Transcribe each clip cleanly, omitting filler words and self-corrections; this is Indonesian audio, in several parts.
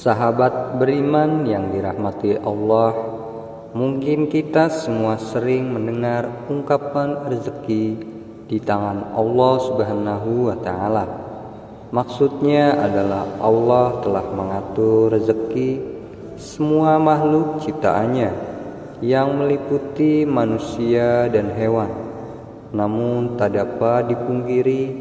Sahabat beriman yang dirahmati Allah, mungkin kita semua sering mendengar ungkapan rezeki di tangan Allah Subhanahu wa Ta'ala. Maksudnya adalah Allah telah mengatur rezeki semua makhluk ciptaannya yang meliputi manusia dan hewan. Namun tak dapat dipungkiri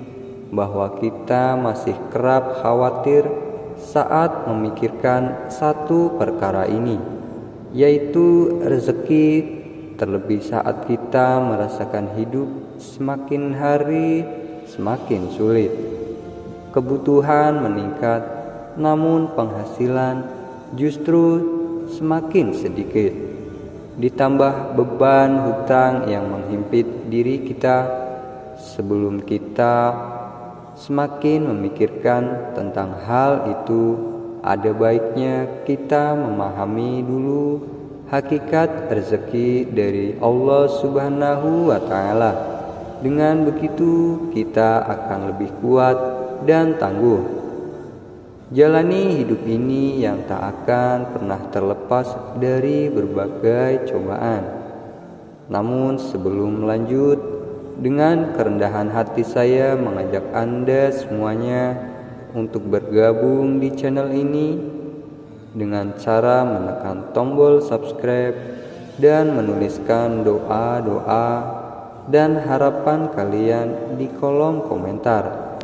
bahwa kita masih kerap khawatir saat memikirkan satu perkara ini, yaitu rezeki, terlebih saat kita merasakan hidup semakin hari semakin sulit. Kebutuhan meningkat, namun penghasilan justru semakin sedikit. Ditambah beban hutang yang menghimpit diri kita, sebelum kita semakin memikirkan tentang hal itu, ada baiknya kita memahami dulu hakikat rezeki dari Allah Subhanahu wa Ta'ala. Dengan begitu kita akan lebih kuat dan tangguh jalani hidup ini yang tak akan pernah terlepas dari berbagai cobaan. Namun sebelum lanjut, dengan kerendahan hati saya mengajak Anda semuanya untuk bergabung di channel ini dengan cara menekan tombol subscribe dan menuliskan doa-doa dan harapan kalian di kolom komentar,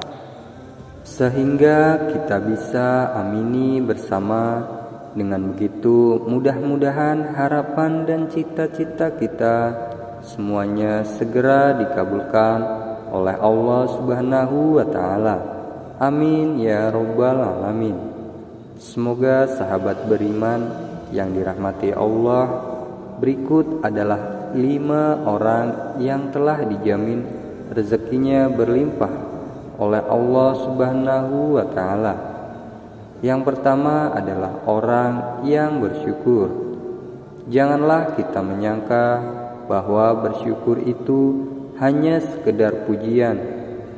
sehingga kita bisa amini bersama. Dengan begitu, mudah-mudahan harapan dan cita-cita kita semuanya segera dikabulkan oleh Allah Subhanahu wa Ta'ala. Amin ya Rabbal Alamin. Semoga sahabat beriman yang dirahmati Allah, berikut adalah 5 orang yang telah dijamin rezekinya berlimpah oleh Allah Subhanahu wa Ta'ala. Yang pertama adalah orang yang bersyukur. Janganlah kita menyangka bahwa bersyukur itu hanya sekedar pujian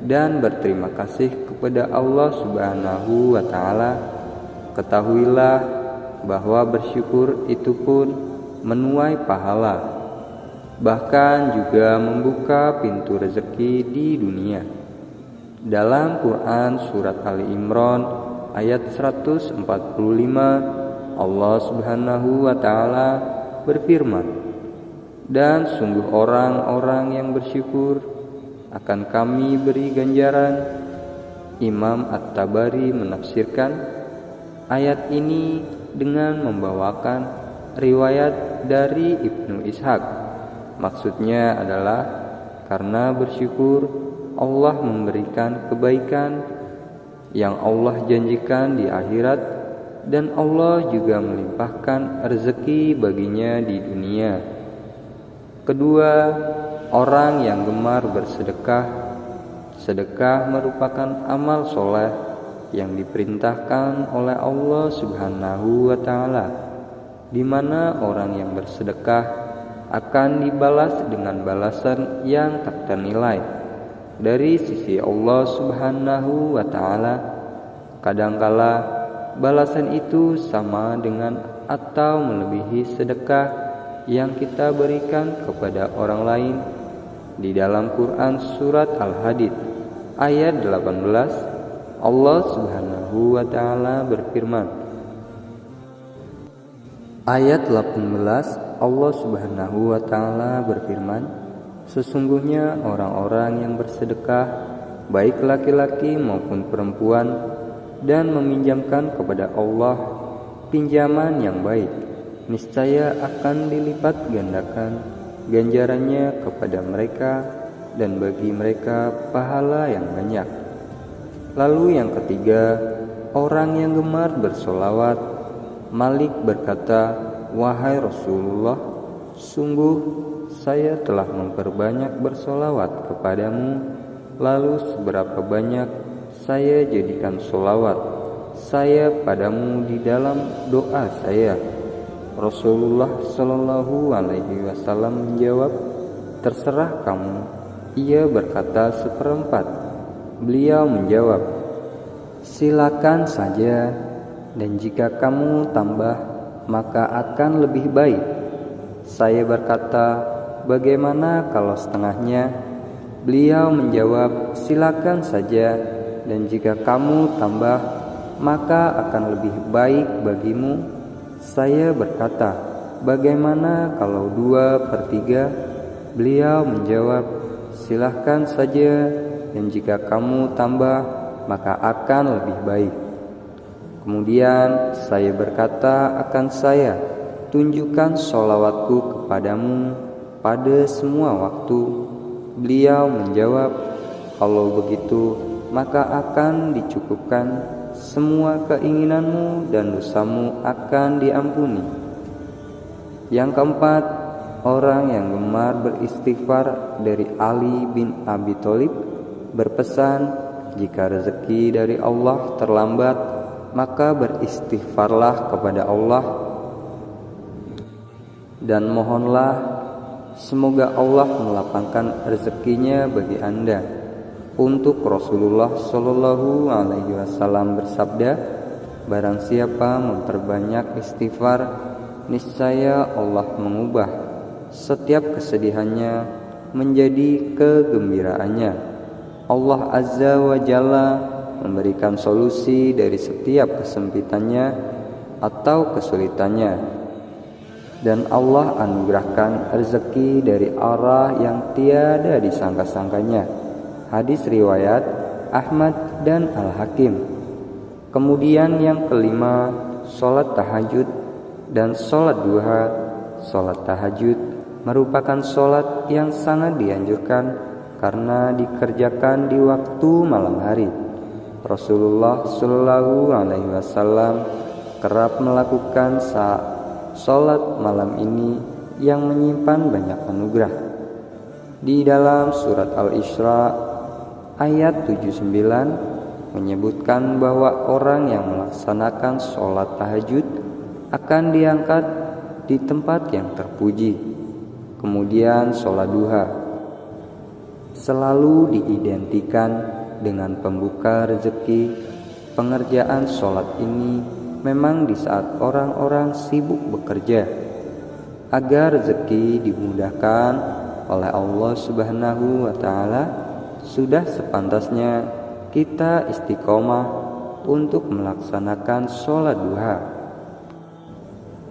dan berterima kasih kepada Allah Subhanahu wa Ta'ala. Ketahuilah bahwa bersyukur itu pun menuai pahala, bahkan juga membuka pintu rezeki di dunia. Dalam Quran surat Ali Imran ayat 145, Allah Subhanahu wa Ta'ala berfirman, "Dan sungguh orang-orang yang bersyukur akan kami beri ganjaran." Imam At-Tabari menafsirkan ayat ini dengan membawakan riwayat dari Ibnu Ishaq. Maksudnya adalah karena bersyukur Allah memberikan kebaikan yang Allah janjikan di akhirat, dan Allah juga melimpahkan rezeki baginya di dunia. Kedua, orang yang gemar bersedekah. Sedekah merupakan amal soleh yang diperintahkan oleh Allah Subhanahu wa Ta'ala, di mana orang yang bersedekah akan dibalas dengan balasan yang tak ternilai dari sisi Allah Subhanahu wa Ta'ala. Kadangkala balasan itu sama dengan atau melebihi sedekah yang kita berikan kepada orang lain. Di dalam Quran surat Al-Hadid ayat 18, Allah Subhanahu wa Ta'ala berfirman. Ayat 18, Allah Subhanahu wa Ta'ala berfirman, "Sesungguhnya orang-orang yang bersedekah, baik laki-laki maupun perempuan, dan meminjamkan kepada Allah pinjaman yang baik, niscaya akan dilipat gandakan ganjarannya kepada mereka, dan bagi mereka pahala yang banyak." Lalu yang ketiga, orang yang gemar bersolawat. Malik berkata, "Wahai Rasulullah, sungguh saya telah memperbanyak bersolawat kepadamu, lalu seberapa banyak saya jadikan solawat saya padamu di dalam doa saya?" Rasulullah Shallallahu Alaihi Wasallam menjawab, "Terserah kamu." Ia berkata, "1/4." Beliau menjawab, "Silakan saja." dan jika kamu tambah, maka akan lebih baik. Saya berkata, bagaimana kalau setengahnya? Beliau menjawab, silakan saja, dan jika kamu tambah, maka akan lebih baik bagimu. Saya berkata, bagaimana kalau 2/3? Beliau menjawab, silahkan saja, dan jika kamu tambah, maka akan lebih baik. Kemudian saya berkata, akan saya tunjukkan sholawatku kepadamu pada semua waktu. Beliau menjawab, kalau begitu, maka akan dicukupkan semua keinginanmu dan dosamu akan diampuni. Yang keempat, orang yang gemar beristighfar dari Ali bin Abi Thalib berpesan, jika rezeki dari Allah terlambat, maka beristighfarlah kepada Allah dan mohonlah semoga Allah melapangkan rezekinya bagi Anda. Untuk Rasulullah Shallallahu Alaihi Wasallam bersabda, barang siapa memperbanyak istighfar, niscaya Allah mengubah setiap kesedihannya menjadi kegembiraannya. Allah Azza wa Jalla memberikan solusi dari setiap kesempitannya atau kesulitannya, dan Allah anugerahkan rezeki dari arah yang tiada disangka-sangkanya. Hadis riwayat Ahmad dan Al-Hakim. Kemudian yang kelima, sholat tahajud dan sholat duha. Sholat tahajud merupakan sholat yang sangat dianjurkan karena dikerjakan di waktu malam hari. Rasulullah Shallallahu Alaihi Wasallam kerap melakukan saat sholat malam ini yang menyimpan banyak anugerah. Di dalam surat Al-Isra ayat 79 menyebutkan bahwa orang yang melaksanakan sholat tahajud akan diangkat di tempat yang terpuji. Kemudian sholat duha selalu diidentikan dengan pembuka rezeki. Pengerjaan sholat ini memang di saat orang-orang sibuk bekerja, agar rezeki dimudahkan oleh Allah Subhanahu wa Ta'ala. Sudah sepantasnya kita istiqomah untuk melaksanakan sholat duha.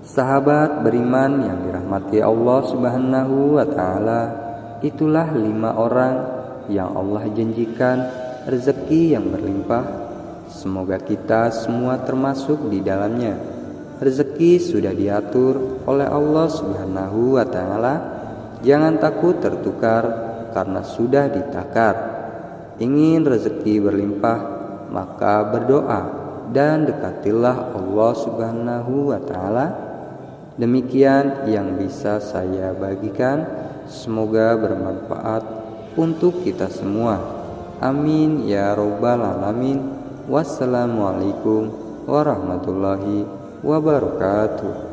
Sahabat beriman yang dirahmati Allah Subhanahu wa Ta'ala, itulah 5 orang yang Allah janjikan rezeki yang berlimpah. Semoga kita semua termasuk di dalamnya. Rezeki sudah diatur oleh Allah Subhanahu wa Ta'ala. Jangan takut tertukar karena sudah ditakar. Ingin rezeki berlimpah, maka berdoa dan dekatilah Allah Subhanahu wa Ta'ala. Demikian yang bisa saya bagikan. Semoga bermanfaat untuk kita semua. Amin ya rabbal alamin. Wassalamualaikum warahmatullahi wabarakatuh.